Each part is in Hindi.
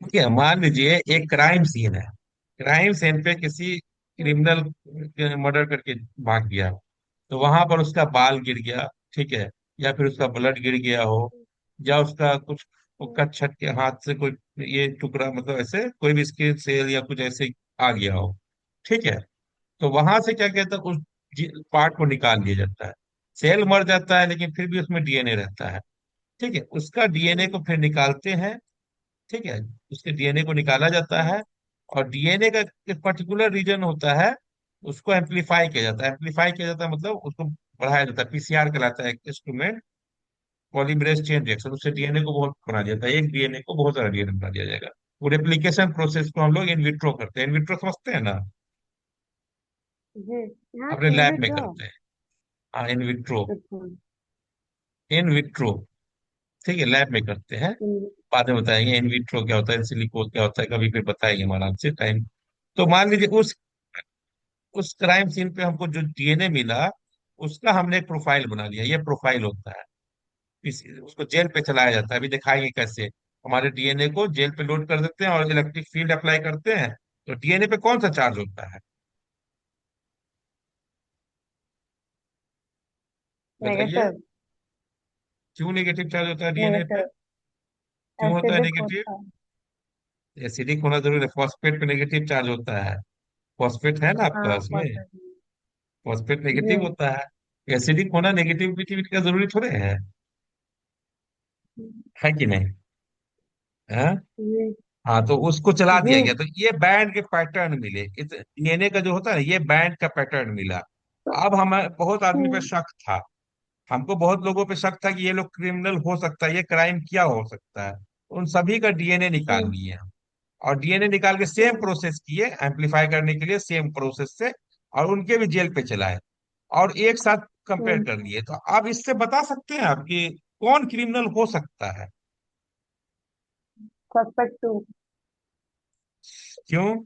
ठीक है, मान लीजिए एक क्राइम सीन है। क्राइम सीन पे किसी क्रिमिनल मर्डर करके भाग गया, तो वहां पर उसका बाल गिर गया, ठीक है, या फिर उसका ब्लड गिर गया हो, या उसका कुछ कच्छट के हाथ से कोई ये टुकड़ा, मतलब ऐसे कोई भी स्किन सेल या कुछ ऐसे आ गया हो, ठीक है, तो वहां से क्या कहता है, उस पार्ट को निकाल लिया जाता है। सेल मर जाता है लेकिन फिर भी उसमें डीएनए रहता है, ठीक है, उसका डीएनए को फिर निकालते हैं, ठीक है, उसके डीएनए को निकाला जाता है, और डीएनए का एक पर्टिकुलर रीजन होता है, उसको एम्पलीफाई किया जाता है। एम्पलीफाई किया जाता है मतलब उसको बढ़ाया जाता है, पीसीआर कहलाता है इंस्ट्रूमेंट, पॉलीमरेज चेन रिएक्शन, उससे डीएनए को बहुत बना दिया जाता है, एक डीएनए को बहुत सारा डीएनए बना दिया जाएगा। वो रेप्लिकेशन प्रोसेस को हम लोग इन विट्रो करते हैं, इन विट्रो समझते हैं ना, जी। हाँ, अपने इन लैब में विट्रो। करते हैं। हाँ, इन विट्रो, अच्छा। इन विट्रो, ठीक है, लैब में करते हैं। इन बाद में बताएंगे इन विट्रो क्या होता है, सिलिको क्या होता है, कभी फिर बताएंगे हम आराम से टाइम। तो मान लीजिए उस क्राइम सीन पे हमको जो डीएनए मिला, उसका हमने एक प्रोफाइल बना लिया, ये प्रोफाइल होता है। उसको जेल पे चलाया जाता है, अभी दिखाएंगे कैसे। हमारे डीएनए को जेल पे लोड कर देते हैं और इलेक्ट्रिक फील्ड अप्लाई करते हैं, तो डीएनए पे कौन सा चार्ज होता है, बताइए। नेगेटिव। क्यों नेगेटिव चार्ज होता है डीएनए पे? नेगेटिव। क्यों होता है एसिडिक नेगेटिव? होता है। एसिडिक होना जरूरी है, फॉस्फेट पे नेगेटिव चार्ज होता है। फॉस्फेट है ना आपका हाँ, उसमें, पॉसिबल। फॉस्फेट जी। नेगेटिव होता है। एसिडिक होना नेगेटिविटी का जरूरी थोड़े है कि नहीं? है। जी। हाँ, तो उसको चला जी। दिया गया, तो ये बैंड के पैटर्न मिले, इस डीएनए का जो होता है ना, ये बैंड का पैटर्न मिला। अब हमें बहुत आदमी पे हम्म। शक था, हमको बहुत लोगों पे शक था कि ये लोग क्रिमिनल हो सकता है, ये क्राइम किया हो सकता है। उन सभी का डीएनए निकाल हम्म। लिए हम, और डीएनए निकाल के सेम हम्म। प्रोसेस किए एम्पलीफाई करने के लिए, सेम प्रोसेस से, और उनके भी जेल पे चलाए, और एक साथ कंपेयर हम्म। कर लिए। तो आप इससे बता सकते हैं आप कि कौन क्रिमिनल हो सकता है? Suspect too. क्यों?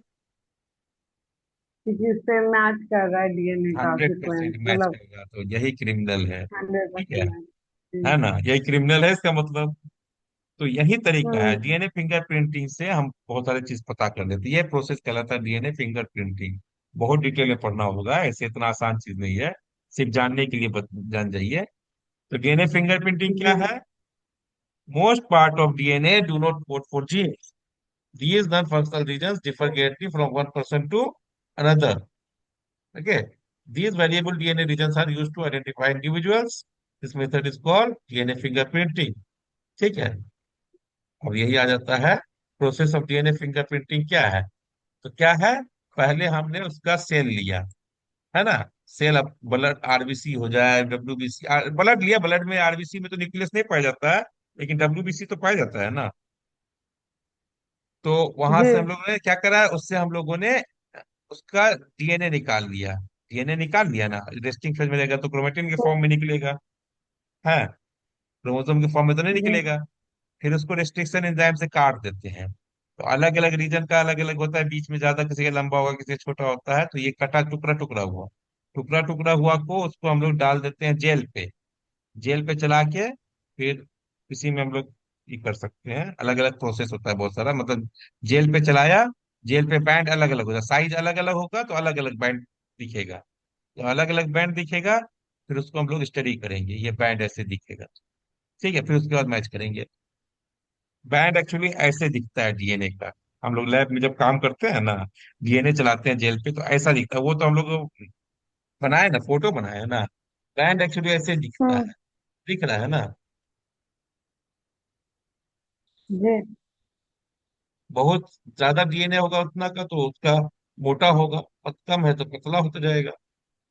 क्योंकि उससे मैच कर रहा है डीएनए का 100% सीक्वेंस, मैच मतलब करेगा तो यही क्रिमिनल है। 100% ठीक है मैच। ना, यही क्रिमिनल है इसका मतलब। तो यही तरीका है, हम्म। डीएनए फिंगरप्रिंटिंग से हम बहुत सारी चीज पता कर लेते हैं। ये प्रोसेस कहलाता है डीएनए फिंगरप्रिंटिंग। बहुत डिटेल में पढ़ना होगा, ऐसे इतना आसान चीज नहीं है, सिर्फ जानने के लिए जान जाइए। तो डीएनए फिंगरप्रिंटिंग क्या जी। है? Most part of DNA do not code for genes, these non-functional regions differ greatly from one person to another. Okay, these variable DNA regions are used to identify individuals. This method is called DNA fingerprinting. ठीक है, अब यही आ जाता है, प्रोसेस ऑफ डीएनए फिंगरप्रिंटिंग क्या है? तो क्या है, पहले हमने उसका सेल लिया, है ना, सेल, अब ब्लड आरबीसी हो जाए, डब्ल्यूबीसी, ब्लड लिया, ब्लड में आरबीसी में तो न्यूक्लियस नहीं पाया जाता है, लेकिन डब्ल्यूबीसी तो पाया जाता है ना। तो वहां जी। से हम लोगों ने क्या करा, उससे हम लोगों ने उसका डीएनए निकाल लिया। डीएनए निकाल लिया ना, रेस्टिंग फेज में रहेगा तो क्रोमेटिन के फॉर्म में निकलेगा, है, क्रोमोसोम के फॉर्म में तो नहीं जी। निकलेगा। फिर उसको रेस्ट्रिक्शन एंजाइम से काट देते हैं, तो अलग अलग रीजन का अलग अलग होता है, बीच में ज्यादा किसी का लंबा होगा, किसी का छोटा होता है, तो ये कटा टुकड़ा टुकड़ा हुआ, टुकड़ा टुकड़ा हुआ को उसको हम लोग डाल देते हैं जेल पे। जेल पे चला के फिर इसी में हम लोग ये कर सकते हैं, अलग अलग प्रोसेस होता है बहुत सारा, मतलब जेल पे चलाया, जेल पे बैंड अलग अलग होगा, साइज अलग अलग होगा तो अलग अलग बैंड दिखेगा, तो अलग अलग बैंड दिखेगा, फिर उसको हम लोग स्टडी करेंगे, ये बैंड ऐसे दिखेगा, ठीक है, फिर उसके बाद मैच करेंगे। बैंड एक्चुअली ऐसे दिखता है डीएनए का, हम लोग लैब में जब काम करते हैं ना, डीएनए चलाते हैं जेल पे, तो ऐसा दिखता है, वो तो हम लोग बनाए ना, फोटो बनाए ना, बैंड एक्चुअली ऐसे दिखता हम्म। है, दिख रहा है ना। जी। बहुत ज्यादा डीएनए होगा उतना का तो उसका मोटा होगा, और कम है तो पतला होता जाएगा।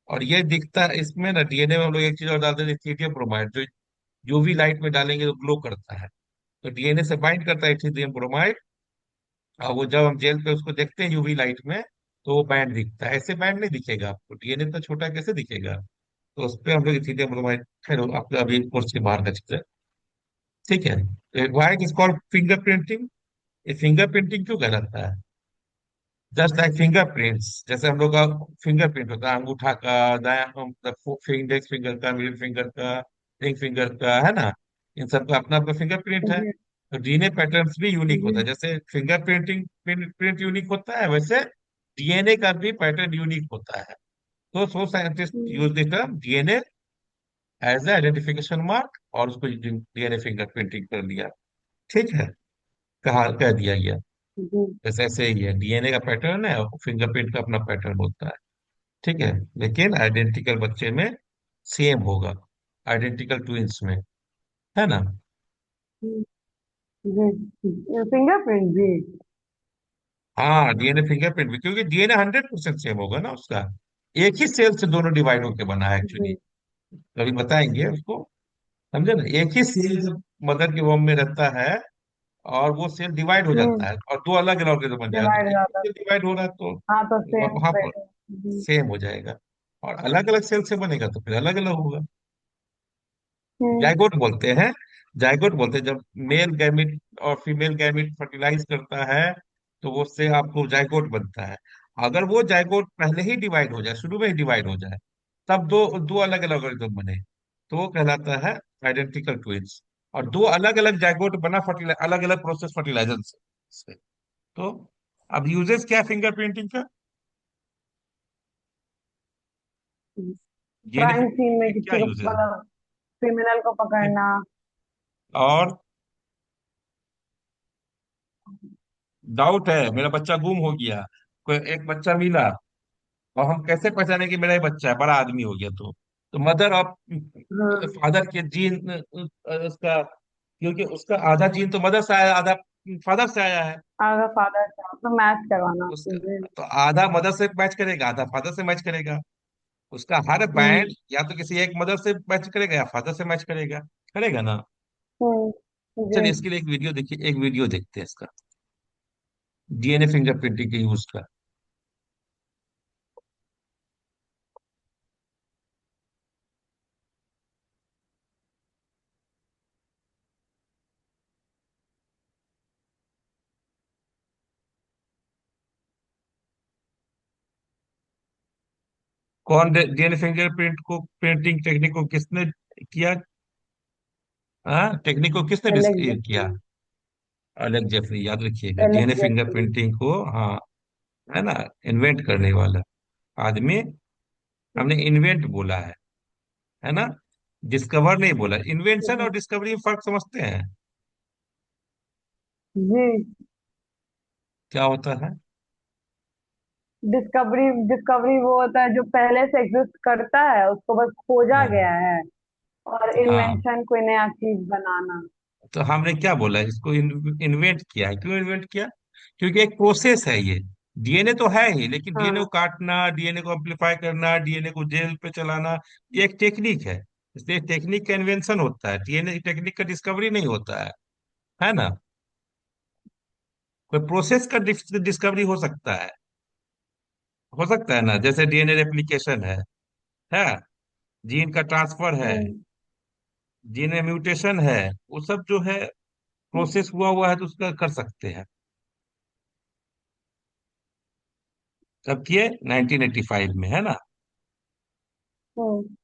और ये दिखता है इसमें ना, डीएनए में हम लोग एक चीज और डालते हैं, इथेरियम ब्रोमाइड, जो यूवी लाइट में डालेंगे तो ग्लो करता है, तो डीएनए से बाइंड करता है इथेरियम ब्रोमाइड, और वो जब हम जेल पे उसको देखते हैं यूवी लाइट में, तो वो बैंड दिखता है, ऐसे बैंड नहीं दिखेगा आपको, डीएनए इतना छोटा कैसे दिखेगा? तो उस पर हम लोग इथेरियम ब्रोमाइड, खैर वो आपका अभी कोर्स के बाहर का चीज है, ठीक है। Why it is called fingerprinting? ये फिंगरप्रिंटिंग क्यों कहलाता है? जस्ट लाइक फिंगरप्रिंट्स, जैसे हम लोग का फिंगरप्रिंट होता है अंगूठा का, दाया मतलब इंडेक्स फिंगर का, मिडिल फिंगर का, रिंग फिंगर का, है ना, इन सबका अपना अपना फिंगरप्रिंट है। जी। डीएनए पैटर्न्स भी यूनिक होता है, जी। जैसे फिंगर प्रिंटिंग प्रिंट यूनिक होता है, वैसे डीएनए का भी पैटर्न यूनिक होता है। तो so scientist hmm. Use the term DNA as a identification mark, और उसको डीएनए फिंगर प्रिंटिंग कर लिया। ठीक है, कहा कह दिया गया। जी। जैसे ऐसे ही है, डीएनए का पैटर्न है और फिंगरप्रिंट का अपना पैटर्न होता है। ठीक है, लेकिन आइडेंटिकल बच्चे में सेम होगा, आइडेंटिकल ट्विंस में, है ना। हम्म, जी फिंगरप्रिंट भी। हाँ, डीएनए फिंगरप्रिंट भी, क्योंकि डीएनए 100% सेम होगा ना उसका। एक ही सेल से दोनों डिवाइड होकर बना है एक्चुअली। जी। कभी बताएंगे उसको, समझे ना। एक ही सेल मदर के वोम में रहता है, और वो सेल डिवाइड हो हम्म। जाता है और दो अलग अलग ऑर्गेजम बन जाएगा, तो डिवाइड एक ही ज्यादा। सेल डिवाइड हो रहा है तो हाँ तो सेम वहां पर बेटर। जी। सेम हो जाएगा। और अलग अलग सेल से बनेगा तो फिर अलग अलग होगा। हम्म। जाइगोट बोलते हैं, जाइगोट बोलते हैं जब मेल गैमिट और फीमेल गैमिट फर्टिलाइज करता है, तो वो उससे आपको जाइगोट बनता है। अगर वो जाइगोट पहले ही डिवाइड हो जाए, शुरू में ही डिवाइड हो जाए, तब दो दो अलग अलग ऑर्गेनिज्म बने, तो वो कहलाता है आइडेंटिकल ट्विंस। और दो अलग अलग जाइगोट बना फर्टिलाइज, अलग अलग प्रोसेस फर्टिलाइजर से। तो अब यूजेस क्या है फिंगरप्रिंटिंग का? डीएनए क्राइम सीन में फिंगरप्रिंटिंग क्या किसी को यूजेस मतलब क्रिमिनल को है? पकड़ना। और डाउट है, मेरा बच्चा गुम हो गया, कोई एक बच्चा मिला, और हम कैसे पहचाने कि मेरा ही बच्चा है, बड़ा आदमी हो गया तो मदर और हाँ। फादर के जीन उसका, क्योंकि उसका आधा जीन तो मदर से आया, आधा फादर से आया है। अगर फादर चाहो तो मैच करवाना उसका जी। तो आधा मदर से मैच करेगा, आधा फादर से मैच करेगा। उसका हर बैंड हम्म। या तो किसी एक मदर से मैच करेगा या फादर से मैच करेगा, करेगा ना। जी। चलिए इसके लिए एक वीडियो देखिए, एक वीडियो देखते हैं इसका, डीएनए फिंगरप्रिंटिंग के यूज का। कौन डीएनए फिंगरप्रिंट को, प्रिंटिंग टेक्निक को किसने किया? हाँ, टेक्निक को किसने एलेक्स किया? जेफरी। अलग जेफरी, याद रखिएगा, डीएनए एलेक्स जेफरी। फिंगरप्रिंटिंग को, हाँ, है ना, इन्वेंट करने वाला आदमी। हमने इन्वेंट बोला है ना, डिस्कवर नहीं बोला। इन्वेंशन और जी। डिस्कवरी में फर्क समझते हैं? जी। क्या होता है? डिस्कवरी डिस्कवरी वो होता है जो पहले से एग्जिस्ट करता है, उसको बस खोजा हाँ गया है। और हाँ, इन्वेंशन कोई नया चीज बनाना। तो हमने क्या बोला, इसको इन्वेंट किया है। क्यों इन्वेंट किया? क्योंकि एक प्रोसेस है ये। डीएनए तो है ही, लेकिन डीएनए को हाँ। काटना, डीएनए को एम्पलीफाई करना, डीएनए को जेल पे चलाना, ये एक टेक्निक है। इसलिए टेक्निक का इन्वेंशन होता है, डीएनए टेक्निक का डिस्कवरी नहीं होता है ना। कोई प्रोसेस का डिस्कवरी हो सकता है ना, जैसे डीएनए रेप्लिकेशन है, जीन का ट्रांसफर है, हम्म। जीन में म्यूटेशन है, वो सब जो है प्रोसेस हुआ हुआ है, तो उसका कर सकते हैं। कब किए? 1985 में, है ना। हम्म।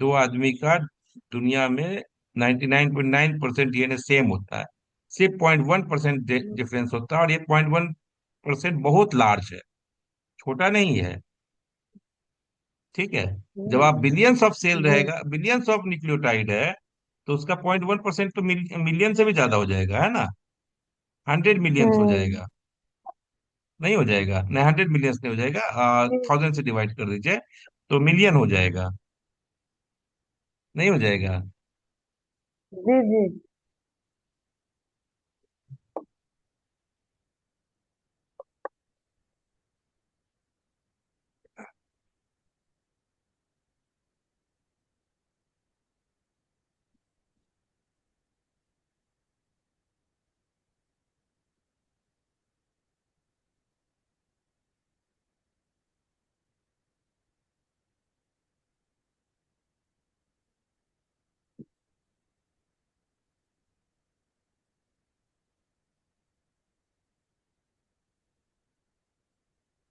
दो आदमी का दुनिया में 99.9% डीएनए सेम होता है, सिर्फ 0.1% डिफरेंस होता है, और ये 0.1% बहुत लार्ज है, छोटा नहीं है। ठीक है, जब आप बिलियंस ऑफ सेल जी। रहेगा, बिलियंस ऑफ न्यूक्लियोटाइड है, तो उसका 0.1% तो मिलियन से भी ज्यादा हो जाएगा, है ना। 100 मिलियंस हो हम्म। जाएगा, नहीं हो जाएगा, नहीं 100 मिलियंस नहीं हो जाएगा, जी। 1000 से डिवाइड कर दीजिए तो मिलियन हो जाएगा, नहीं हो जाएगा। जी। जी।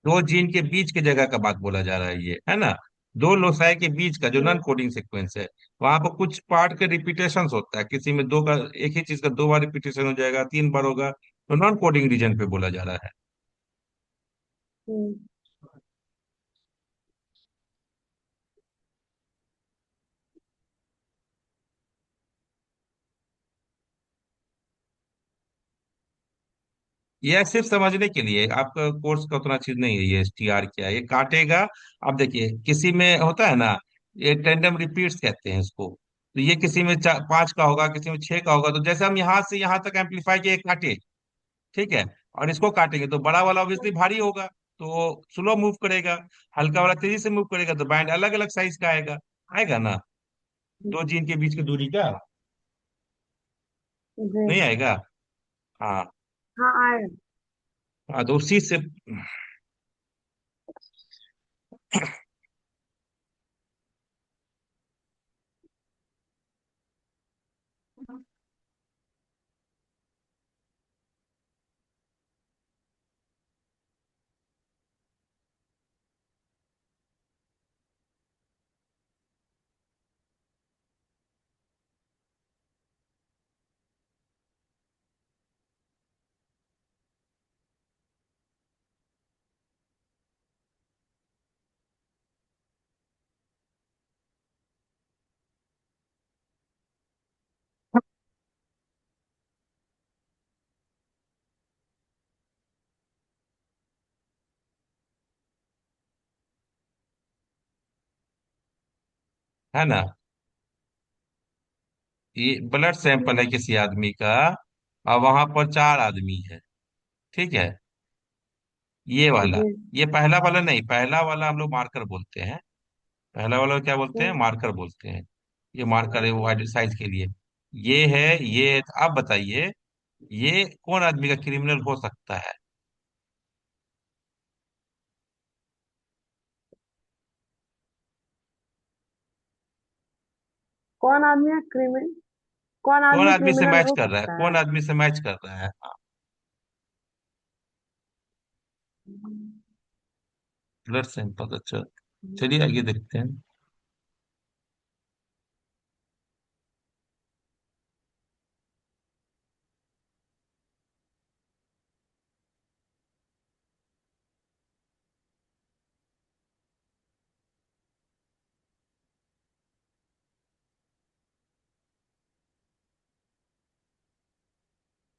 दो जीन के बीच की जगह का बात बोला जा रहा है, ये है ना। दो लोसाई के बीच का जो नॉन हम्म, कोडिंग सीक्वेंस है, वहां पर कुछ पार्ट के रिपीटेशन होता है, किसी में दो का, एक ही चीज का दो बार रिपीटेशन हो जाएगा, तीन बार होगा, तो नॉन कोडिंग रीजन पे बोला जा रहा है। हम्म। यह सिर्फ समझने के लिए, आपका कोर्स का उतना चीज नहीं है ये STR क्या है, ये काटेगा। अब देखिए किसी में होता है ना, ये टेंडम रिपीट्स कहते हैं इसको। तो ये किसी में पांच का होगा, किसी में छह का होगा, तो जैसे हम यहाँ से यहाँ तक एम्पलीफाई किए काटे, ठीक है, और इसको काटेंगे तो बड़ा वाला ऑब्वियसली भारी होगा, तो स्लो मूव करेगा। हल्का वाला तेजी से मूव करेगा, तो बैंड अलग अलग साइज का आएगा। आएगा ना, दो जीन के बीच की दूरी का। जी। नहीं आएगा। हाँ। हाँ आए। हाँ, तो उसी से, है ना, ये ब्लड सैंपल है हम्म, किसी आदमी का, और वहां पर चार आदमी है, ठीक है, ये वाला। जी। ये पहला वाला नहीं, पहला वाला हम लोग मार्कर बोलते हैं। पहला वाला क्या बोलते हैं, हम्म। मार्कर बोलते हैं। ये मार्कर है वो साइज के लिए। ये है, ये है। तो आप बताइए, ये कौन आदमी का क्रिमिनल हो सकता है? कौन आदमी है क्रिमिनल? कौन कौन आदमी आदमी से क्रिमिनल मैच हो कर रहा है, सकता कौन है? आदमी से मैच कर रहा है? हाँ, हम्म, ब्लड सैंपल, अच्छा। चलिए आगे हम्म। देखते हैं।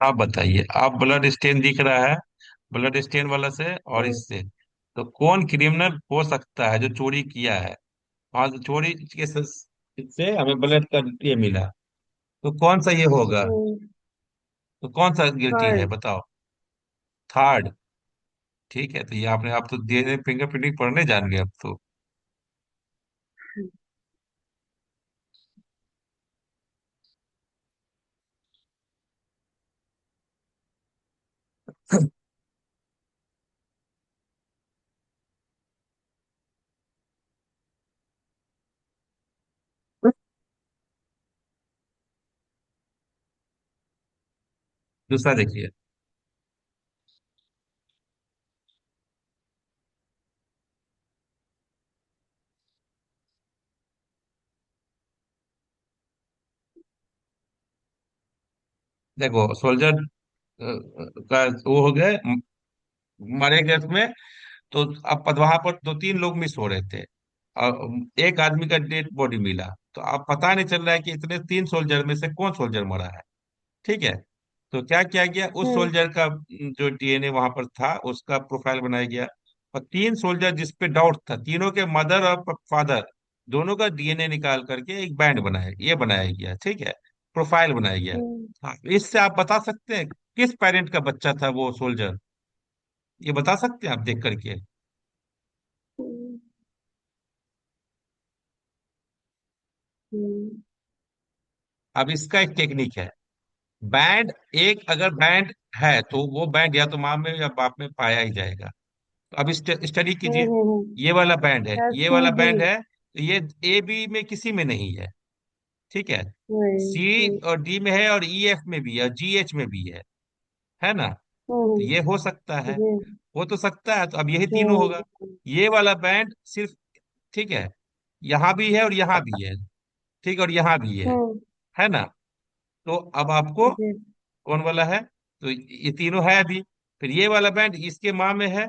आप बताइए, आप ब्लड स्टेन दिख रहा है, ब्लड स्टेन वाला से और हम्म, इससे, तो कौन क्रिमिनल हो सकता है जो चोरी किया है? हाँ, तो चोरी के से हमें ब्लड का ये मिला, तो कौन सा ये होगा? हम्म। तो कौन सा गिल्टी है थर्ड। बताओ? थर्ड। ठीक है, तो ये आपने, आप तो DNA फिंगरप्रिंटिंग पढ़ने जान गए अब तो। दूसरा देखिए। देखो सोल्जर का वो हो गए, मरे गए उसमें। तो अब वहां पर दो तीन लोग मिस हो रहे थे, और एक आदमी का डेड बॉडी मिला। तो अब पता नहीं चल रहा है कि इतने तीन सोल्जर में से कौन सोल्जर मरा है। ठीक है, तो क्या किया गया, उस हम्म, सोल्जर का जो DNA वहां पर था उसका प्रोफाइल बनाया गया। और तीन सोल्जर जिस पे डाउट था, तीनों के मदर और फादर दोनों का DNA निकाल करके एक बैंड बनाया, ये बनाया गया, ठीक है, प्रोफाइल बनाया गया। हम्म, हाँ, इससे आप बता सकते हैं किस पेरेंट का बच्चा था वो सोल्जर? ये बता सकते हैं आप देख करके? हम्म, हम्म, अब इसका एक टेक्निक है। बैंड, एक अगर बैंड है तो वो बैंड या तो माँ में या बाप में पाया ही जाएगा। तो अब स्टडी कीजिए। ये वाला बैंड है, ये सी वाला डी। बैंड है, तो ये AB में किसी में नहीं है, ठीक है। वही। C हम्म, और D में है, और EF में भी है, और GH में भी है ना। तो हम्म, ये हो सकता है। जी। हो तो सकता है, तो अब यही तीनों होगा। हम्म। ये वाला बैंड सिर्फ, ठीक है, यहाँ भी है और यहाँ भी है, ठीक है, और यहाँ भी हम्म। है ना। तो अब आपको जी। कौन वाला है, तो ये तीनों है अभी। फिर ये वाला बैंड इसके माँ में है,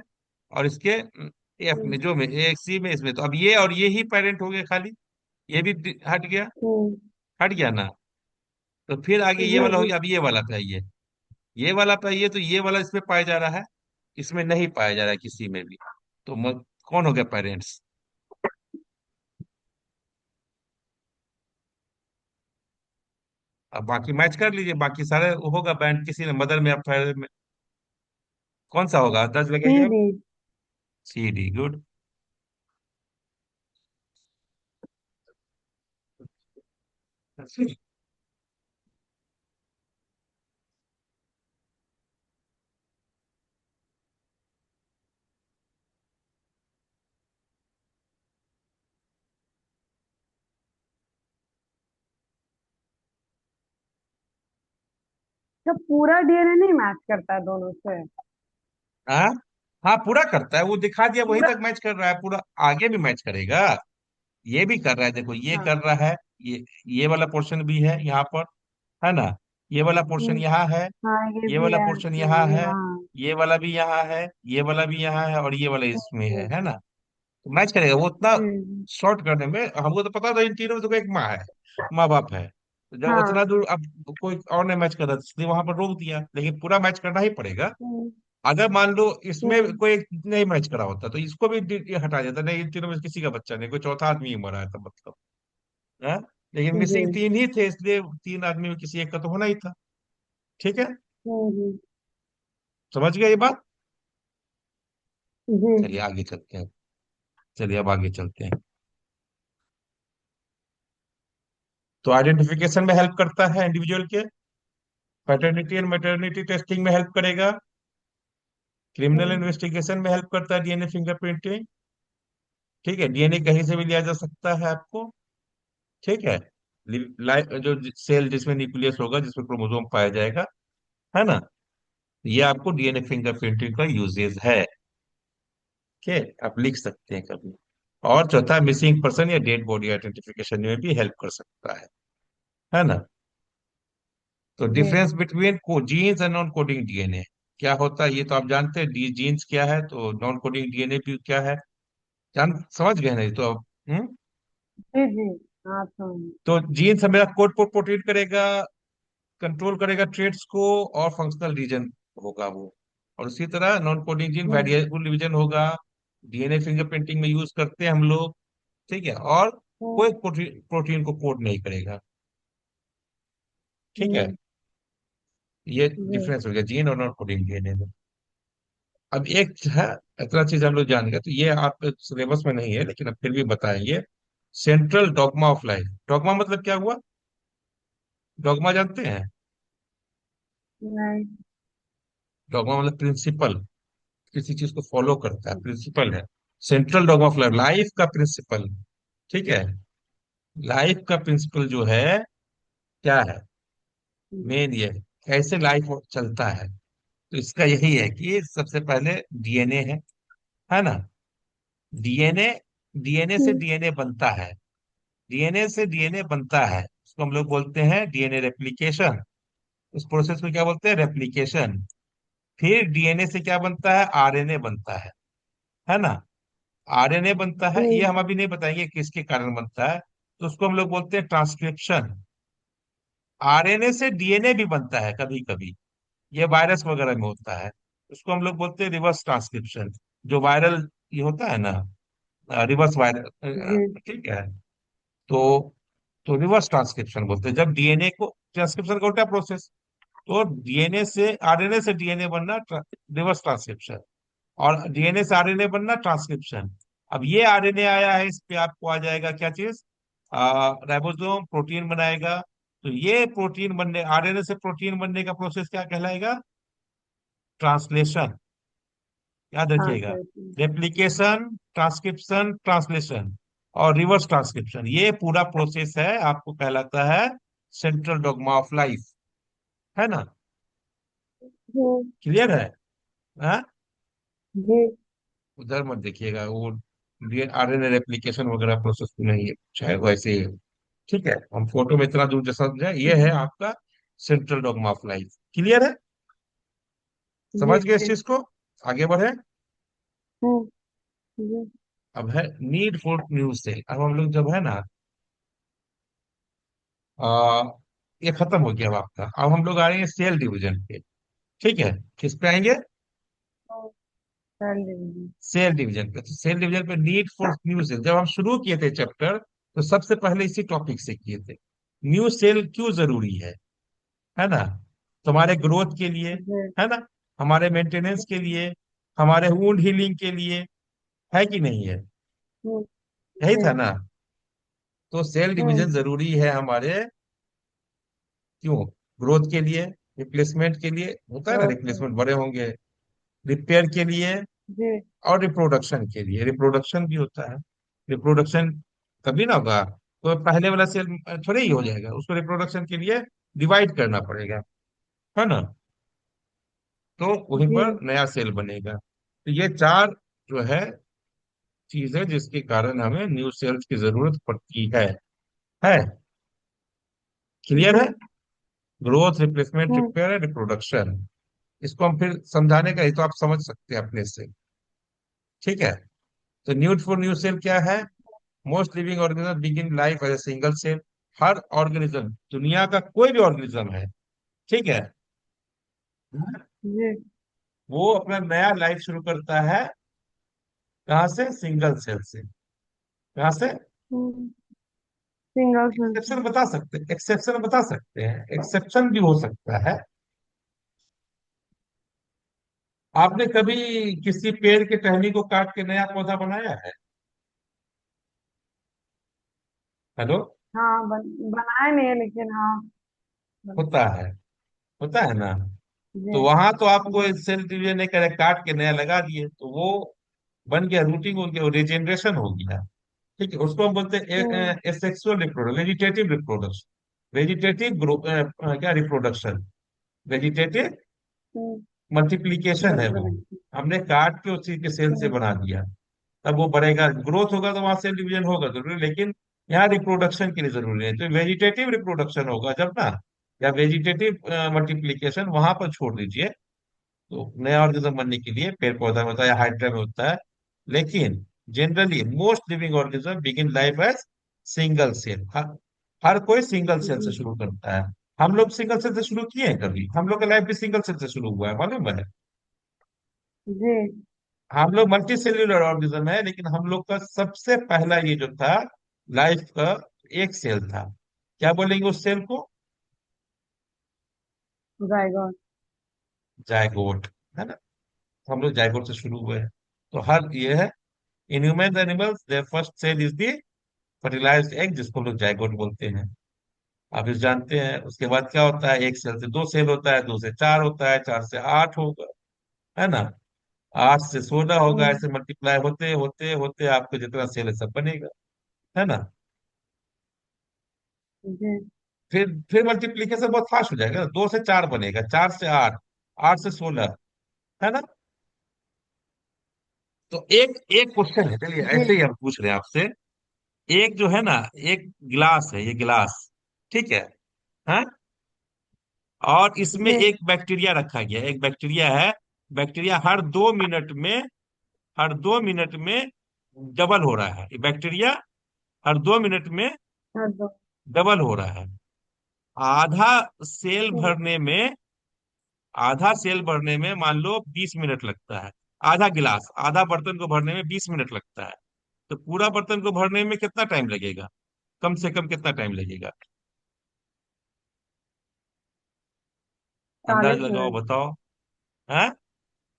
और इसके एफ में, हम्म। जो में, एक सी में, इसमें, तो अब ये और ये ही पेरेंट हो गए खाली। ये भी हट गया, हम्म। हट गया ना। तो फिर आगे ये जी वाला हो जी। गया, अब ये वाला चाहिए। ये वाला चाहिए, तो ये वाला इसमें पाया जा रहा है, इसमें नहीं पाया जा रहा है किसी में भी। तो कौन हो गया पेरेंट्स। अब बाकी मैच कर लीजिए, बाकी सारे होगा बैंड किसी ने मदर में या फादर में। कौन सा होगा, 10 लगाइए आप। सीधी। C D, good. जब पूरा डीएनए नहीं मैच करता है दोनों से? हाँ, हाँ पूरा करता है, वो दिखा दिया, वहीं पूरा। तक मैच कर रहा है पूरा। आगे भी मैच करेगा। ये भी कर रहा है, देखो ये हाँ। कर रहा है। ये वाला पोर्शन भी है यहाँ पर, है ना। ये वाला पोर्शन हम्म। यहाँ है, हाँ ये ये भी वाला है, पोर्शन यहाँ है, यहाँ। ये वाला भी यहाँ है, ये वाला भी यहाँ है, और ये वाला इसमें जी है ना। तो मैच करेगा वो उतना। जी। शॉर्ट करने में हमको तो पता था इन तीनों में तो एक माँ है, माँ बाप है। तो जब हाँ। उतना दूर अब कोई और ने मैच कर रहा था, इसलिए वहां पर रोक दिया, लेकिन पूरा मैच करना ही पड़ेगा। हम्म। अगर मान लो इसमें हम्म। कोई नहीं मैच करा होता, तो इसको भी ये हटा जाता, नहीं इन तीनों में से किसी का बच्चा नहीं, कोई चौथा आदमी ही मरा है, तो मतलब है। लेकिन जी। मिसिंग तीन ही थे, इसलिए तीन आदमी में किसी एक का तो होना ही था। ठीक है, हम्म। समझ गए ये बात। जी। चलिए आगे चलते हैं, चलिए अब आगे चलते हैं। तो आइडेंटिफिकेशन में हेल्प करता है इंडिविजुअल के, पैटर्निटी एंड मैटरनिटी टेस्टिंग में हेल्प करेगा, क्रिमिनल हम्म। इन्वेस्टिगेशन में हेल्प करता है डीएनए फिंगरप्रिंटिंग। ठीक है, डीएनए कहीं से भी लिया जा सकता है आपको। ठीक है, जो सेल जिसमें न्यूक्लियस होगा, जिसमें क्रोमोसोम पाया जाएगा, है ना। ये आपको डीएनए फिंगरप्रिंटिंग का यूजेज है। ठीक है, आप लिख सकते हैं कभी। और चौथा, मिसिंग पर्सन या डेड बॉडी आइडेंटिफिकेशन में भी हेल्प कर सकता है ना। तो जी। Difference between genes and non coding DNA क्या होता है, ये तो आप जानते हैं, डी जीन्स क्या है, तो नॉन कोडिंग डीएनए भी क्या है, जान समझ गए ना ये तो अब। जी जी। हाँ तो। तो जीन्स हमें कोड प्रोटीन करेगा, कंट्रोल करेगा ट्रेड्स को, और फंक्शनल रीजन होगा वो। और उसी तरह नॉन कोडिंग जीन हम्म। वेरिएबल डिवीजन होगा, डीएनए फिंगरप्रिंटिंग में यूज करते हैं हम लोग। ठीक है, और हम्म। कोई प्रोटीन को कोड नहीं करेगा। ठीक है, हम्म। ये जी। डिफरेंस हो गया जीन और नॉन कोडिंग डीएनए में। अब एक है, इतना चीज हम लोग जान गए, तो ये आप सिलेबस में नहीं है, लेकिन अब फिर भी बताएंगे। Central dogma of life. Dogma मतलब क्या हुआ, डॉगमा जानते हैं। नहीं। डॉगमा मतलब प्रिंसिपल, किसी चीज को फॉलो करता है, प्रिंसिपल है। Central dogma of life, life का प्रिंसिपल। ठीक है, लाइफ का प्रिंसिपल जो है, क्या है, हम्म। मेन ये है, कैसे लाइफ चलता है। तो इसका यही है कि सबसे पहले डीएनए है ना। डीएनए, डीएनए से हम्म। डीएनए बनता है, डीएनए से डीएनए बनता है, उसको हम लोग बोलते हैं डीएनए रेप्लिकेशन। उस प्रोसेस को क्या बोलते हैं, रेप्लिकेशन। फिर डीएनए से क्या बनता है, आरएनए बनता है ना। आरएनए बनता है, ये हम अभी नहीं बताएंगे किसके कारण बनता है, तो उसको हम लोग बोलते हैं ट्रांसक्रिप्शन। आरएनए से डीएनए भी बनता है कभी कभी, ये वायरस वगैरह में होता है, उसको हम लोग बोलते हैं रिवर्स ट्रांसक्रिप्शन। जो वायरल ये होता है ना, रिवर्स वायरल। जी। ठीक है, तो तो रिवर्स ट्रांसक्रिप्शन बोलते हैं जब डीएनए को, ट्रांसक्रिप्शन का उल्टा प्रोसेस। तो डीएनए से आरएनए से डीएनए बनना रिवर्स ट्रांसक्रिप्शन, और डीएनए से आरएनए बनना ट्रांसक्रिप्शन। अब ये आरएनए आया है, इस पे आपको आ जाएगा क्या चीज, राइबोसोम प्रोटीन बनाएगा। तो ये प्रोटीन बनने, आरएनए से प्रोटीन बनने का प्रोसेस क्या कहलाएगा, ट्रांसलेशन। याद हाँ रखिएगा, सर। रेप्लिकेशन, ट्रांसक्रिप्शन, ट्रांसलेशन और रिवर्स ट्रांसक्रिप्शन, ये पूरा प्रोसेस है, आपको कहलाता है सेंट्रल डॉग्मा ऑफ लाइफ, है ना। हम्म। क्लियर है, हाँ? जी उधर मत देखिएगा, वो आरएनए रेप्लिकेशन वगैरह प्रोसेस नहीं है, चाहे वैसे ही है। ठीक है, हम फोटो में इतना दूर जैसा समझे, ये है आपका central dogma of life. Clear है? जी समझ गए इस जी। चीज को? आगे बढ़े। हम्म। जी अब है नीड फॉर न्यू सेल। अब हम लोग जब है ना, आ, ये खत्म हो गया अब आपका। अब हम लोग आ रहे हैं सेल डिवीजन पे। ठीक है, किस पे आएंगे? कर लीजिए। सेल डिवीजन पे। तो सेल डिवीजन पे नीड फॉर न्यू सेल जब हम शुरू किए थे चैप्टर, तो सबसे पहले इसी टॉपिक से किए थे। न्यू सेल क्यों जरूरी है ना? तुम्हारे ग्रोथ के लिए, जी। है ना, हमारे मेंटेनेंस के लिए, हमारे वुंड हीलिंग के लिए, है कि नहीं है? हम्म। यही जी। था ना? तो सेल डिवीजन जरूरी है हमारे, क्यों? ग्रोथ के लिए, रिप्लेसमेंट के लिए होता है ना, ओके। रिप्लेसमेंट बड़े होंगे, रिपेयर के लिए, जी। और रिप्रोडक्शन के लिए। रिप्रोडक्शन भी होता है। रिप्रोडक्शन तभी ना होगा, तो पहले वाला सेल थोड़े ही हो जाएगा, उसको रिप्रोडक्शन के लिए डिवाइड करना पड़ेगा, है ना? तो वहीं जी पर नया सेल बनेगा। तो ये चार जो है चीज है जिसके कारण हमें न्यू सेल्स की जरूरत पड़ती है। क्लियर जी। है? Growth, replacement, hmm. Repair, reproduction. इसको हम फिर समझाने का ही तो आप समझ सकते हैं अपने से। ठीक है, तो न्यूड फॉर न्यू सेल क्या है? Most living organism begin life as a single cell. हर ऑर्गेनिज्म, दुनिया का कोई भी ऑर्गेनिज्म है, ठीक है, जी। वो अपना नया लाइफ शुरू करता है कहाँ से? सिंगल सेल से। कहाँ से? हम्म। Single sense. एक्सेप्शन बता सकते हैं, एक्सेप्शन बता सकते हैं, एक्सेप्शन भी हो सकता है। आपने कभी किसी पेड़ के टहनी को काट के नया पौधा बनाया है? हेलो? हाँ बनाए नहीं है लेकिन हाँ बन। होता है, होता है ना? जी तो वहां तो आपको जी। सेल डिवीजन नहीं करे, काट के नया लगा दिए, तो वो बन गया, रूटिंग हो गया, रिजेनरेशन हो गया। ठीक है, उसको हम बोलते हम्म। हैं asexual reproduction, vegetative reproduction, vegetative क्या रिप्रोडक्शन, वेजिटेटिव हम्म। मल्टीप्लीकेशन है वो। बन- हमने काट के उसी के सेल से हम्म। बना दिया। तब वो बढ़ेगा, ग्रोथ होगा तो वहां सेल डिवीजन होगा जरूरी, लेकिन यहाँ रिप्रोडक्शन के लिए जरूरी है, तो वेजिटेटिव रिप्रोडक्शन होगा जब ना, या वेजिटेटिव मल्टीप्लीकेशन वहां पर छोड़ दीजिए। तो नया ऑर्गेनिज्म बनने के लिए पेड़ पौधा में होता है या हाइड्रा में होता है, लेकिन generally most living organism begin life as single cell. हर कोई सिंगल सेल से जी शुरू करता है। हम लोग सिंगल सेल से शुरू किए हैं कभी? हम लोग का लाइफ भी सिंगल सेल से शुरू हुआ है, मालूम है? जी। हम लोग मल्टी सेल्यूलर ऑर्गेनिज्म है, लेकिन हम लोग का सबसे पहला ये जो था लाइफ का, एक सेल था। क्या बोलेंगे उस सेल को? जाएगा। जायगोट, है ना? हम लोग जायगोट से शुरू हुए हैं। तो हर ये है, in human animals their first cell is the fertilized egg, जिसको हम लोग जायगोट बोलते हैं। आप इस जानते हैं, उसके बाद क्या होता है? एक सेल से दो सेल होता है, दो से चार होता है, चार से आठ होगा, है ना? आठ से 16 होगा, हम्म। ऐसे मल्टीप्लाई होते होते होते आपको जितना सेल है सब बनेगा, है ना? जी फिर मल्टीप्लीकेशन बहुत फास्ट हो जाएगा, दो से चार बनेगा, चार से आठ, आठ से 16, है ना? तो एक एक क्वेश्चन है, चलिए जी। ऐसे ही हम पूछ रहे हैं आपसे। एक जो है ना, एक गिलास है, ये गिलास, ठीक है, हाँ, और इसमें जी। एक बैक्टीरिया रखा गया है, एक बैक्टीरिया है। बैक्टीरिया हर 2 मिनट में डबल हो रहा है, ये बैक्टीरिया हर 2 मिनट में हाँ दो। डबल हो रहा है। आधा सेल हम्म। भरने में आधा सेल भरने में मान लो 20 मिनट लगता है। आधा गिलास, आधा बर्तन को भरने में 20 मिनट लगता है। तो पूरा बर्तन को भरने में कितना टाइम लगेगा? कम से कम कितना टाइम लगेगा? अंदाज लगाओ, 40 मिनट। बताओ। है?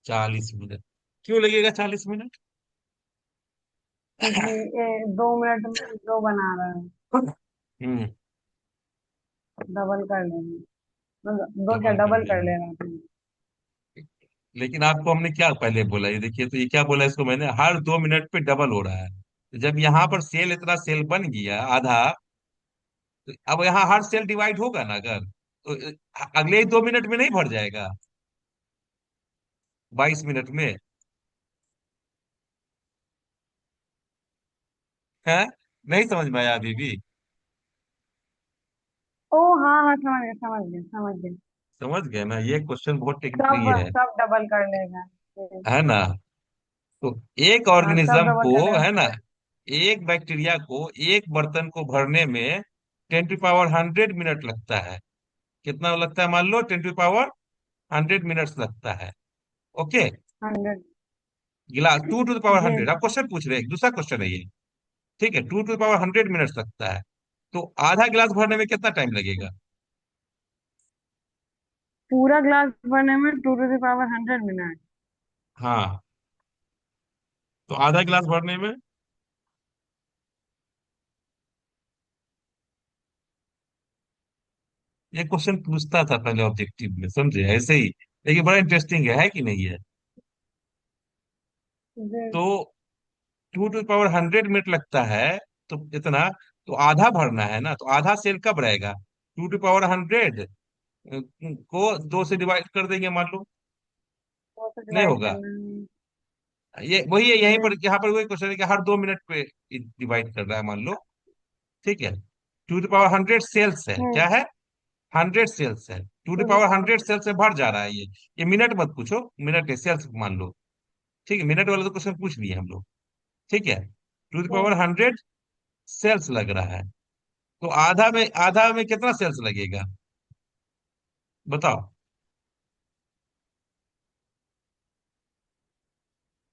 40 मिनट। क्यों लगेगा 40 मिनट? क्योंकि 2 मिनट में दो बना रहा है। हम्म। डबल कर लेंगे। मतलब दो क्या डबल कर डबल कर लेंगे। लेना चाहिए। लेकिन आपको हमने क्या पहले बोला, ये देखिए, तो ये क्या बोला इसको मैंने, हर 2 मिनट पे डबल हो रहा है। तो जब यहाँ पर सेल, इतना सेल बन गया आधा, तो अब यहाँ हर सेल डिवाइड होगा ना अगर, तो अगले ही 2 मिनट में नहीं भर जाएगा, 22 मिनट में? है, नहीं समझ में आया अभी भी? ओ हाँ हाँ, समझ गए समझ गए समझ गए। समझ गए ना, ये क्वेश्चन बहुत सब ट्रिकी है सब डबल कर लेगा। जी। है ना? तो एक हाँ, सब ऑर्गेनिज्म डबल को, कर लेगा है ना, फिर। एक बैक्टीरिया को एक बर्तन को भरने में 10 टू पावर 100 मिनट लगता है। कितना लगता है मान लो, 10 टू पावर 100 मिनट्स लगता है। ओके। 100। गिलास 2 टू द पावर 100, जी। आप क्वेश्चन पूछ रहे हैं, एक दूसरा क्वेश्चन है ये। ठीक है, 2 टू द पावर 100 मिनट्स लगता है। तो आधा गिलास भरने में कितना टाइम लगेगा? पूरा ग्लास भरने में 2 टू द पावर 100 मिनट। हाँ, तो आधा गिलास भरने में। ये क्वेश्चन पूछता था पहले ऑब्जेक्टिव में, समझे, ऐसे ही। लेकिन बड़ा इंटरेस्टिंग है कि नहीं है? जी। तो 2 टू द पावर 100 मिनट लगता है, तो इतना, तो आधा भरना है ना, तो आधा सेल कब रहेगा? 2 टू पावर 100 को 2 से डिवाइड कर देंगे मान लो। वो तो नहीं डिवाइड होगा? करना है। ये वही है, यहीं पर, जी। यहाँ पर वही क्वेश्चन है कि हर 2 मिनट पे डिवाइड कर रहा है मान लो। ठीक है, 2 टू द पावर 100 सेल्स है, हम्म। क्या है? 100 सेल्स है, two to to power power. Hundred cells से भर जा रहा है ये मिनट मत पूछो, मिनट है, सेल्स मान लो। ठीक है, मिनट वाला तो क्वेश्चन पूछ लिए हम लोग। ठीक है, two to hmm. Power 100 cells लग रहा है। तो आधा में कितना सेल्स लगेगा, बताओ?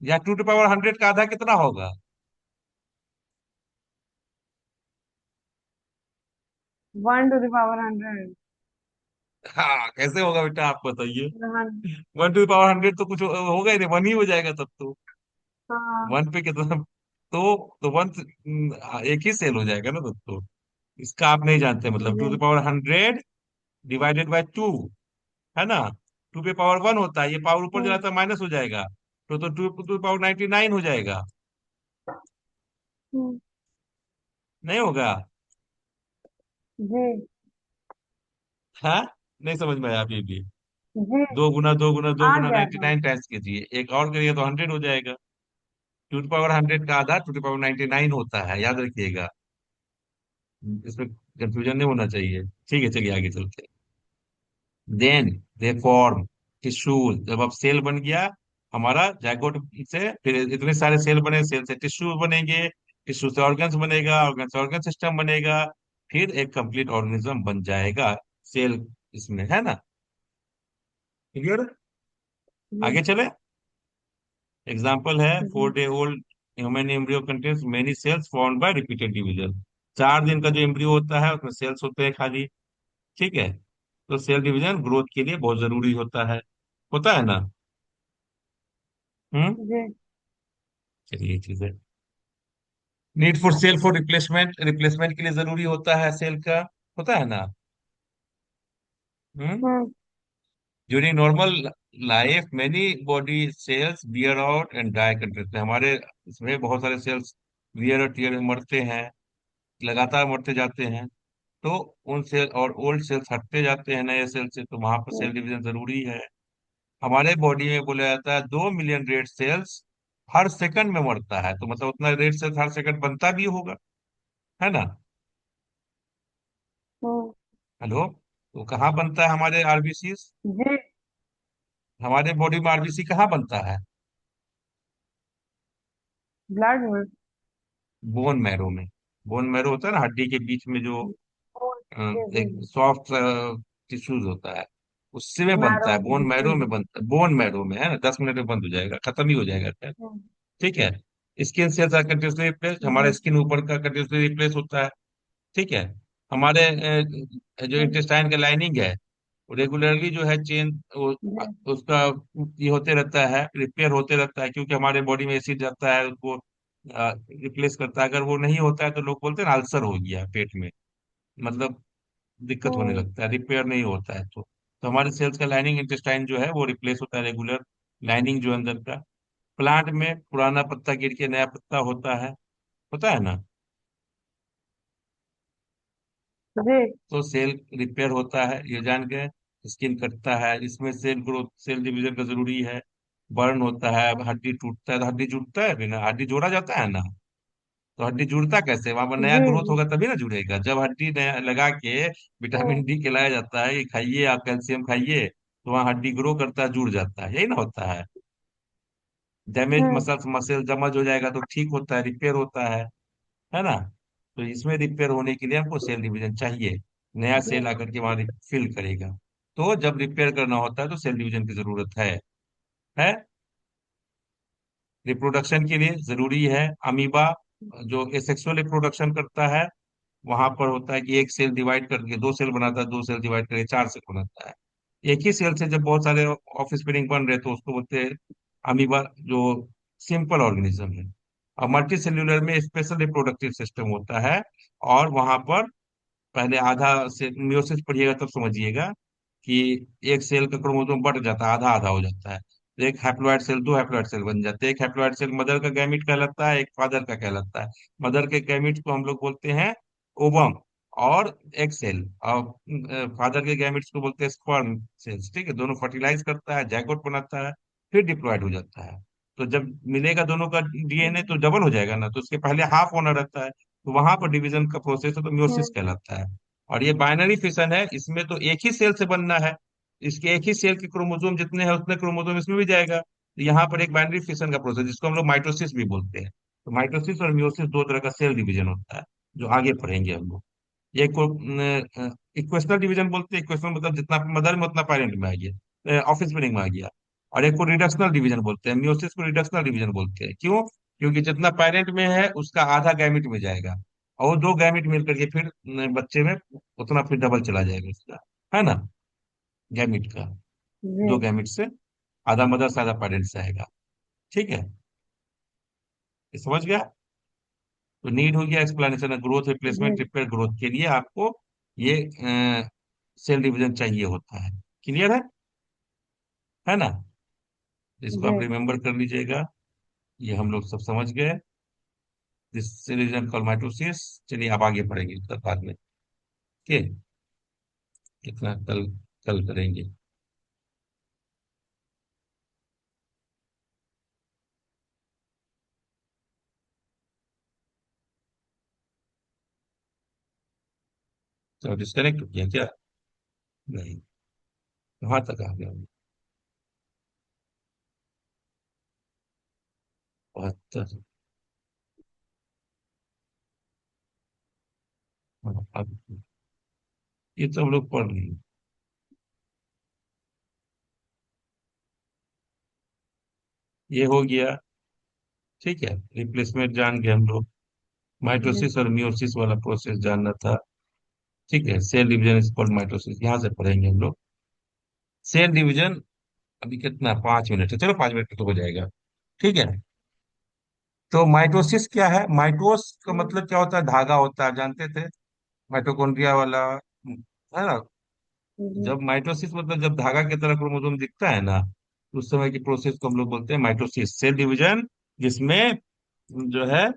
या 2 टू पावर 100 का आधा कितना होगा? 1 टू द पावर 100। हाँ, कैसे होगा बेटा, आप बताइए। हाँ। 1 टू पावर 100 तो कुछ होगा ही नहीं, वन ही हो जाएगा तब तो। हाँ। वन पे कितना? तो वन एक ही सेल हो जाएगा ना तब तो। इसका आप नहीं जानते, मतलब टू टू जी। पावर 100 डिवाइडेड बाय 2, है ना? 2 पे पावर 1 होता है, ये पावर ऊपर चला हम्म। जाता है, माइनस हो जाएगा। तो 2 टू पावर 99 हो जाएगा। हम्म। नहीं होगा? जी। हाँ, नहीं समझ में आया अभी भी? जी। दो गुना दो गुना दो आ गुना गया नाइनटी था। नाइन टाइम्स कीजिए, एक और करिए तो 100 हो जाएगा। 2 टू पावर 100 का आधा 2 टू पावर 99 होता है, याद रखिएगा। इसमें कंफ्यूजन नहीं होना चाहिए। ठीक है, चलिए आगे चलते हैं। देन दे फॉर्म टिश्यूज, जब अब सेल बन गया हमारा जायगोट से, फिर इतने सारे सेल बने, सेल से टिश्यू बनेंगे, टिश्यू से ऑर्गन्स बनेगा, ऑर्गन से ऑर्गन सिस्टम बनेगा, फिर एक कंप्लीट ऑर्गेनिज्म बन जाएगा सेल, इसमें, है ना? क्लियर? जी। आगे चले। एग्जाम्पल है, जी। 4 day old human embryo contains many cells formed by repeated division. 4 दिन का जो एम्ब्रियो होता है उसमें सेल्स होते हैं खाली। ठीक है, तो सेल डिवीजन ग्रोथ के लिए बहुत जरूरी होता है ना? हम्म। जी। चलिए, ये चीज है। Need for sale for replacement, replacement के लिए जरूरी होता है सेल का, होता है ना? हम्म। हम्म। During normal life many body cells wear out and die continuously, हमारे इसमें बहुत सारे सेल्स वियर और टीयर में मरते हैं, लगातार मरते जाते हैं। तो उन सेल और ओल्ड सेल्स हटते जाते हैं नए सेल से, तो वहां पर सेल हम्म। डिवीजन जरूरी है। हमारे बॉडी में बोला जाता है 2 मिलियन रेड सेल्स हर सेकंड में मरता है, तो मतलब उतना रेड सेल्स हर सेकंड बनता भी होगा, है ना? हम्म। हेलो, तो कहाँ बनता है हमारे आरबीसी? जी। हमारे बॉडी में आरबीसी कहाँ बनता है? ब्लड में। बोन मैरो में। बोन मैरो होता है ना, हड्डी के बीच में जो ओ, जी जी एक जी। सॉफ्ट टिश्यूज होता है, उससे में बनता मैरो। है, बोन जी मैरो में जी। बनता है, बोन मैरो में, है ना? 10 मिनट में बंद हो जाएगा, खत्म ही हो जाएगा, खैर। हम्म। ठीक है, skin cells are continuously replace, हमारा जी। स्किन ऊपर का कंटिन्यूसली रिप्लेस होता है। ठीक है, हमारे जो हम्म। इंटेस्टाइन का लाइनिंग है, रेगुलरली जो है चेंज, जी। उसका ये होते रहता है, रिपेयर होते रहता है, क्योंकि हमारे बॉडी में एसिड रहता है, उसको रिप्लेस करता है। अगर वो नहीं होता है तो लोग बोलते हैं ना अल्सर हो गया पेट में, मतलब दिक्कत होने हम्म। लगता है, रिपेयर नहीं होता है तो हमारे सेल्स का लाइनिंग इंटेस्टाइन जो है वो रिप्लेस होता है रेगुलर, लाइनिंग जो अंदर का। प्लांट में पुराना पत्ता गिर के नया पत्ता होता है ना? जी। तो सेल रिपेयर होता है, ये जान गए। स्किन कटता है, इसमें सेल ग्रोथ, सेल डिवीजन का जरूरी है। बर्न होता है, हड्डी टूटता है, तो हड्डी जुड़ता है, बिना हड्डी जोड़ा जाता है ना? तो हड्डी जुड़ता कैसे, वहां पर नया जी ग्रोथ जी। होगा तभी ना जुड़ेगा, जब हड्डी नया लगा के हम्म विटामिन डी खिलाया जाता है कि खाइए आप कैल्शियम खाइए, तो वहां हड्डी ग्रो करता है, जुड़ जाता है, यही ना होता है। डैमेज हम्म मसल्स मसल डैमेज हो जाएगा तो ठीक होता है, रिपेयर होता है ना। तो इसमें रिपेयर होने के लिए हमको सेल डिवीजन चाहिए, नया जी सेल आकर के वहां फिल करेगा। तो जब रिपेयर करना होता है तो सेल डिवीजन की जरूरत है। रिप्रोडक्शन के लिए जरूरी है अमीबा, जो एसेक्सुअल रिप्रोडक्शन करता है, वहां पर होता है कि एक सेल डिवाइड करके दो सेल बनाता है, दो सेल डिवाइड करके चार सेल बनाता है। एक ही सेल से जब बहुत सारे ऑफ स्प्रिंग बन रहे तो उसको बोलते हैं अमीबा, जो सिंपल ऑर्गेनिज्म है। और मल्टी सेल्यूलर में स्पेशल रिप्रोडक्टिव सिस्टम होता है, और वहां पर पहले आधा से मियोसिस पढ़िएगा तब समझिएगा कि एक सेल का क्रोमोसोम बढ़ जाता है, आधा आधा हो जाता है, तो एक हैप्लॉइड सेल, दो हैप्लॉइड सेल बन जाते हैं। एक हैप्लॉइड सेल मदर का गैमिट कहलाता है, एक फादर का कहलाता है। मदर के गैमिट को हम लोग बोलते हैं ओवम और एग सेल, और फादर के गैमिट्स को बोलते हैं स्पर्म सेल्स। ठीक है, दोनों फर्टिलाइज करता है, जाइगोट बनाता है, फिर डिप्लॉयड हो जाता है। तो जब मिलेगा दोनों का डीएनए तो डबल हो जाएगा ना, तो उसके पहले हाफ होना रहता है, तो वहां पर डिवीजन का प्रोसेस है तो म्यूसिस हम्म कहलाता है। और ये बाइनरी फिशन है, इसमें तो एक ही सेल से बनना है, इसके एक ही सेल के क्रोमोसोम जितने हैं उतने क्रोमोसोम इसमें भी जाएगा, तो यहाँ पर एक बाइनरी फिशन का प्रोसेस जिसको हम लोग माइटोसिस भी बोलते हैं। तो माइटोसिस और म्यूसिस दो तरह का सेल डिवीजन होता है, जो आगे पढ़ेंगे हम लोग। ये को इक्वेशनल डिवीजन बोलते हैं, इक्वेशनल मतलब जितना मदर में उतना पैरेंट में आ गया, ऑफिस स्पेलिंग में आ गया। और एक को रिडक्शनल डिवीजन बोलते हैं, म्यूसिस को रिडक्शनल डिवीजन बोलते हैं। क्यों? क्योंकि जितना पैरेंट में है उसका आधा गैमिट में जाएगा, और वो दो गैमिट मिल करके फिर बच्चे में उतना फिर डबल चला जाएगा उसका, है ना, गैमिट का। जी दो गैमिट से आधा मदर से आधा पैरेंट से आएगा। ठीक है, ये समझ गया? तो नीड हो गया एक्सप्लेनेशन, ग्रोथ रिप्लेसमेंट जी रिपेयर ग्रोथ के लिए आपको ये सेल डिवीजन चाहिए होता है। क्लियर है ना? इसको जी आप रिमेम्बर कर लीजिएगा, ये हम लोग सब समझ गए। This cell division called mitosis. चलिए आप आगे पढ़ेंगे उसके बाद में। ओके, कितना कल कल करेंगे। तो डिस्कनेक्ट हो गया क्या? नहीं, वहां तक आ गया। 72। हाँ, अब ये तो हम लोग पढ़ लिए। ये हो गया। ठीक है, रिप्लेसमेंट जान गए हम लोग, जी माइटोसिस और मियोसिस वाला प्रोसेस जानना था। ठीक है, cell division is called mitosis, यहाँ से पढ़ेंगे हम लोग सेल डिवीजन। अभी कितना, 5 मिनट है, चलो 5 मिनट तो हो जाएगा। ठीक है, तो माइटोसिस क्या है? माइटोस का हम्म मतलब क्या होता है? धागा होता है, जानते थे, माइटोकॉन्ड्रिया वाला, है ना। जी जब माइटोसिस मतलब जब धागा की तरह क्रोमोसोम दिखता है ना, तो उस समय की प्रोसेस को हम लोग बोलते हैं माइटोसिस, सेल डिवीजन, जिसमें जो है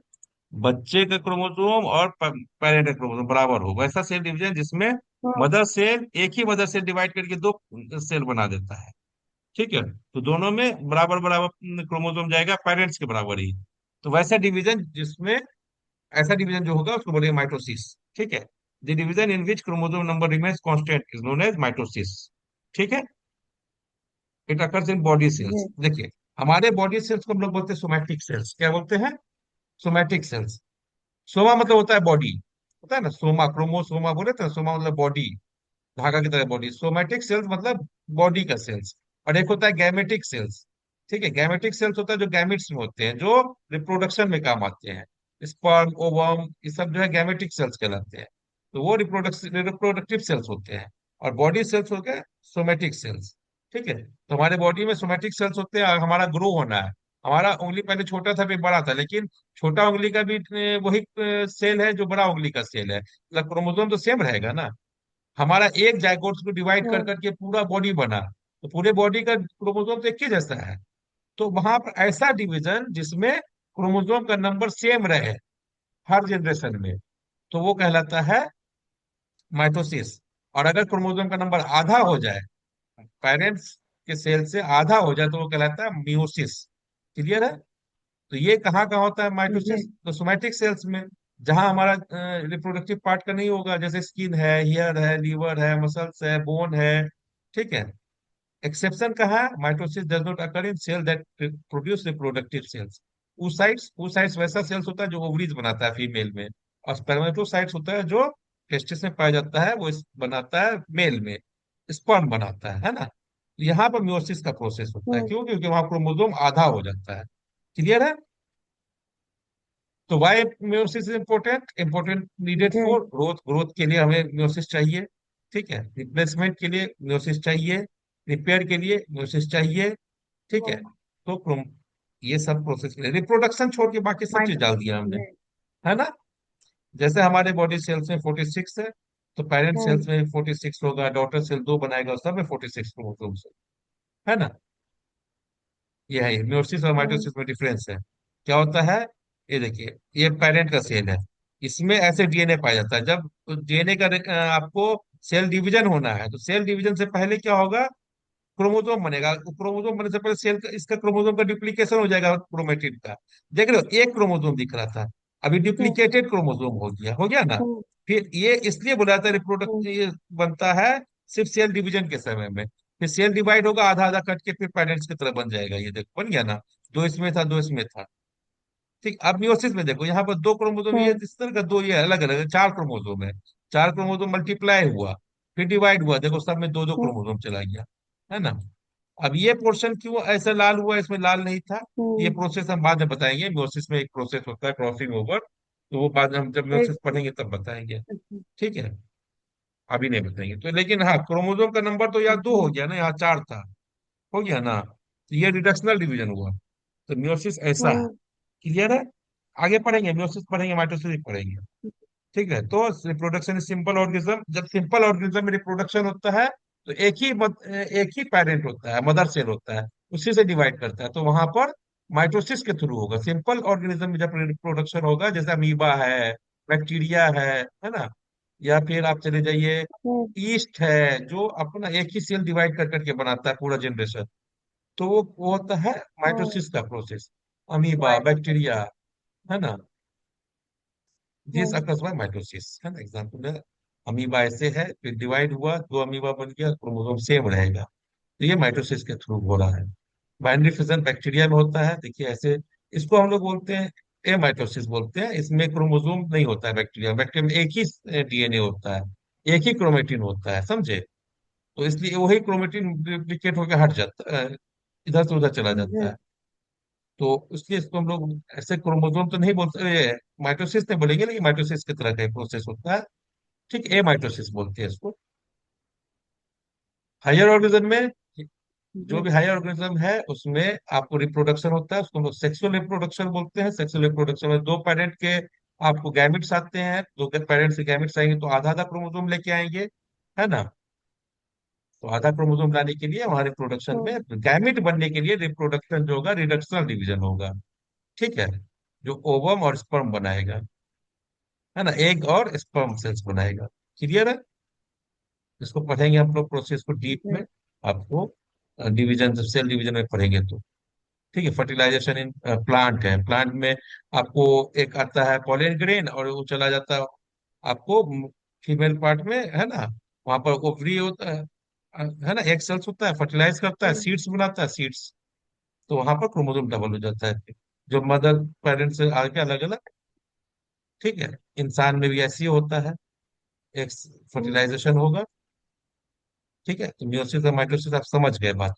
बच्चे का क्रोमोसोम और पेरेंट का क्रोमोसोम बराबर हो, वैसा सेल डिवीजन जिसमें हम्म मदर सेल एक ही मदर सेल डिवाइड करके दो सेल बना देता है। ठीक है, तो दोनों में बराबर बराबर क्रोमोसोम जाएगा, पेरेंट्स के बराबर ही। तो वैसा डिवीजन जिसमें, ऐसा डिवीजन जो होगा उसको बोलेंगे माइटोसिस। ठीक है, the division in which chromosome number remains constant is known as mitosis. ठीक है, it occurs in body cells. जी देखिए, हमारे बॉडी सेल्स को हम लोग बोलते हैं सोमैटिक सेल्स। क्या बोलते हैं? Somatic cells. सोमा मतलब होता है बॉडी, होता है ना, सोमा क्रोमोसोमा बोले थे, सोमा मतलब बॉडी, धागा की तरह बॉडी। सोमैटिक सेल्स मतलब बॉडी का सेल्स। और एक होता है गैमेटिक सेल्स। ठीक है, गैमेटिक सेल्स होता है जो गैमिट्स में होते हैं, जो रिप्रोडक्शन में काम आते हैं, स्पर्म ओवम, ये सब जो है गैमेटिक सेल्स कहलाते हैं। तो वो रिप्रोडक्टिव सेल्स होते हैं। और बॉडी सेल्स हो गए सोमैटिक सेल्स। ठीक है, तो हमारे बॉडी में सोमैटिक सेल्स होते हैं, हमारा ग्रो होना है। हमारा उंगली पहले छोटा था फिर बड़ा था, लेकिन छोटा उंगली का भी वही सेल है जो बड़ा उंगली का सेल है, मतलब क्रोमोसोम तो सेम रहेगा ना। हमारा एक जाइगोट को डिवाइड कर हम्म करके पूरा बॉडी बना, तो पूरे बॉडी का क्रोमोसोम तो एक ही जैसा है। तो वहां पर ऐसा डिवीजन जिसमें क्रोमोसोम का नंबर सेम रहे हर जनरेशन में, तो वो कहलाता है माइटोसिस। और अगर क्रोमोसोम का नंबर आधा हो जाए, पेरेंट्स के सेल से आधा हो जाए, तो वो कहलाता है मियोसिस। क्लियर है? तो ये कहाँ कहाँ होता है माइटोसिस? जी। तो सोमैटिक सेल्स में, जहां हमारा रिप्रोडक्टिव पार्ट का नहीं होगा, जैसे स्किन है, हेयर है, लीवर है, मसल्स है, बोन है। ठीक है। एक्सेप्शन कहाँ है? Mitosis does not occur in cell that produce reproductive cells. oocytes वैसा सेल्स होता है जो ओवरीज बनाता है फीमेल में, और स्पर्मेटोसाइट्स होता है जो टेस्टिस में पाया जाता है, वो बनाता है मेल में, स्पर्म बनाता है ना। यहाँ पर म्यूसिस का प्रोसेस होता है, हम्म। क्यों? क्योंकि वहां क्रोमोसोम आधा हो जाता है। क्लियर है? तो why meiosis is important? Important needed जी। फॉर ग्रोथ, ग्रोथ के लिए हमें म्यूसिस चाहिए। ठीक है। रिप्लेसमेंट के लिए म्यूसिस चाहिए। रिपेयर के लिए म्यूसिस चाहिए। ठीक है। हम्म। तो ये सब प्रोसेस के लिए रिप्रोडक्शन छोड़ के बाकी सब चीज माइट डाल दिया हमने, जी। है ना। जैसे हमारे बॉडी सेल्स में 46 है, तो पेरेंट हम्म। सेल्स में 46 होगा, डॉटर सेल दो बनाएगा, सब में 46 क्रोमोसोम्स है ना। ये है, म्यूसिस और हम्म। माइटोसिस में डिफरेंस है। क्या होता है? ये देखिए, ये पेरेंट का सेल है, इसमें ऐसे डीएनए पाया जाता है। जब डीएनए का आपको सेल डिवीजन होना है, तो सेल डिवीजन से पहले क्या होगा? क्रोमोसोम बनेगा। क्रोमोसोम बनने से पहले सेल का, इसका क्रोमोसोम का डुप्लीकेशन हो जाएगा क्रोमेटिन का। देख रहे हो, एक क्रोमोसोम दिख रहा था, अभी हम्म। डुप्लीकेटेड क्रोमोसोम हो गया ना। हम्म। फिर ये इसलिए बोला जाता है हम्म। रिप्रोडक्ट ये बनता है सिर्फ सेल डिवीजन के समय में। फिर सेल डिवाइड होगा, आधा आधा कट के फिर पेरेंट्स की तरह बन जाएगा। ये देखो बन गया ना, दो इसमें था, दो इसमें था। ठीक। अब मियोसिस में देखो, यहाँ पर दो क्रोमोसोम, ये हम्म। इस तरह का दो, ये अलग अलग है, चार क्रोमोसोम है। चार क्रोमोसोम मल्टीप्लाई हुआ, फिर डिवाइड हुआ, देखो सब में दो दो हम्म। क्रोमोसोम चला गया, है ना। अब ये पोर्शन क्यों ऐसा लाल हुआ, इसमें लाल नहीं था? ये हम्म। प्रोसेस हम बाद में बताएंगे। म्योसिस में एक प्रोसेस होता है क्रॉसिंग ओवर, तो वो बाद में हम जब एक। म्योसिस पढ़ेंगे तब बताएंगे। अच्छा। ठीक है। अभी नहीं बताएंगे तो, लेकिन हाँ, क्रोमोसोम का नंबर तो यहाँ दो हो जी। गया ना, यहाँ चार था, हो गया ना। तो ये रिडक्शनल डिवीजन हुआ। तो म्योसिस ऐसा है। हम्म। क्लियर है? आगे पढ़ेंगे, म्योसिस पढ़ेंगे, माइटोसिस पढ़ेंगे। ठीक है। तो रिप्रोडक्शन सिंपल ऑर्गेनिज्म, जब सिंपल ऑर्गेनिज्म में रिप्रोडक्शन होता है, तो एक ही पेरेंट होता है, मदर सेल होता है, उसी से डिवाइड करता है, तो वहां पर माइटोसिस के थ्रू होगा। सिंपल ऑर्गेनिज्म में जब रिप्रोडक्शन होगा, जैसे अमीबा है, बैक्टीरिया है ना, या फिर आप चले जाइए, हम्म। ईस्ट है, जो अपना एक ही सेल डिवाइड कर करके बनाता है पूरा जनरेशन, तो वो होता है हम्म। माइटोसिस का प्रोसेस। Amoeba, mitosis. बैक्टीरिया, है ना, this hmm. Occurs by mitosis, है ना। एग्जाम्पल है, अमीबा ऐसे है, फिर डिवाइड हुआ, दो अमीबा बन गया, क्रोमोसोम सेम रहेगा, तो ये माइटोसिस के थ्रू हो रहा है। बाइनरी फिजन बैक्टीरिया में होता है, देखिए ऐसे, इसको हम लोग बोलते हैं एमाइटोसिस बोलते हैं। इसमें क्रोमोसोम नहीं होता है बैक्टीरिया, बैक्टीरिया में एक ही डीएनए होता है, एक ही क्रोमेटिन होता है, समझे। तो इसलिए वही क्रोमेटिन डुप्लीकेट होकर हट जाता है, इधर से उधर चला जाता जी। है। तो इसलिए इसको हम लोग ऐसे क्रोमोसोम तो नहीं बोलते, माइटोसिस नहीं बोलेंगे, लेकिन माइटोसिस की तरह का प्रोसेस होता है। ठीक, ए माइटोसिस बोलते हैं इसको। हायर ऑर्गेनिज्म में, जो जी। भी हायर ऑर्गेनिज्म है उसमें आपको रिप्रोडक्शन होता है, उसको हम लोग सेक्सुअल रिप्रोडक्शन बोलते हैं। सेक्सुअल रिप्रोडक्शन में दो पेरेंट के आपको गैमिट्स आते हैं, दो पेरेंट से गैमिट्स आएंगे तो आधा आधा क्रोमोसोम लेके आएंगे, है ना। तो आधा क्रोमोसोम लाने के लिए वहां रिप्रोडक्शन में, हम्म। गैमिट बनने के लिए रिप्रोडक्शन जो होगा रिडक्शनल डिवीजन होगा। ठीक है। जो ओवम और स्पर्म बनाएगा, है ना, एग और स्पर्म सेल्स बनाएगा। क्लियर है? इसको पढ़ेंगे हम लोग प्रोसेस को डीप में, जी। आपको डिवीजन, जब सेल डिवीजन में पढ़ेंगे तो। ठीक है। फर्टिलाइजेशन इन प्लांट है, प्लांट में आपको एक आता है पॉलन ग्रेन, और वो चला जाता है आपको फीमेल पार्ट में, है ना। वहां पर ओवरी होता है ना, एक सेल्स होता है, फर्टिलाइज करता है, हम्म। सीड्स बनाता है, सीड्स, तो वहां पर क्रोमोसोम डबल हो जाता है, जो मदर पेरेंट्स से आगे अलग अलग। ठीक है। इंसान में भी ऐसे ही होता है, एक हम्म। फर्टिलाइजेशन होगा। ठीक है। तो मियोसिस और माइटोसिस आप समझ गए बात।